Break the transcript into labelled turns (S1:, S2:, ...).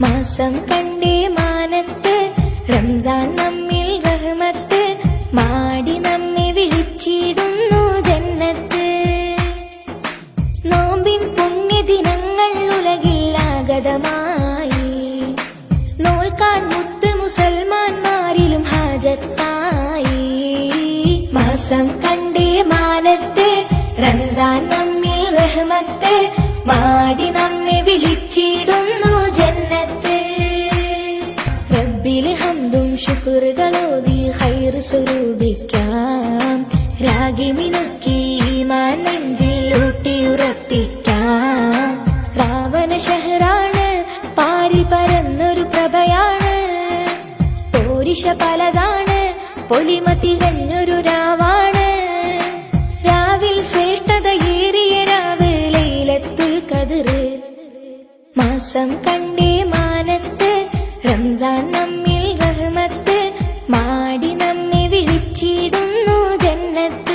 S1: മാസം കണ്ടേ മാനത്ത് റംസാൻ നമ്മിൽ റഹ്മത്ത് മാടി നമ്മെ വിളിച്ചിടുന്നു ജന്നത്ത്. നോമ്പിൻ പുണ്യദിനങ്ങൾ ഉലകിൽ ആഗതമായി നോൽക്കാൻ മുത്ത് മുസൽമാന്മാരിലും ഹാജത്തായി. മാസം കണ്ടേ മാനത്ത് റംസാൻ നമ്മിൽ റഹ്മത്ത് മാടി നമ്മെ വിളിച്ചിടുന്നു ജന്നത്ത്. റബ്ബിൽ ഹംദും ശുക്റുകളോതി ഖൈർ സ്വരൂപിക്കാം. രാഗി മിനുക്കി ഈമാൻ നെഞ്ചിൽ ഊട്ടിയുറപ്പിക്കാം. രാവണ ഷഹറാണ് പാരി പരന്നൊരു പ്രഭയാണ്. പോരിഷ പലതാണ് പൊലിമ തികഞ്ഞൊരു രാവാണ്. രാവിൽ ശ്രേഷ്ഠതയേറിയ രാവ് ലൈലത്തുൽ ഖദ്ർ. മാസം കണ്ടേ മാനത്ത് റംസാൻ നമ്മിൽ റഹ്മത്ത് മാടി നമ്മെ വിളിച്ചിടുന്നു ജന്നത്ത്.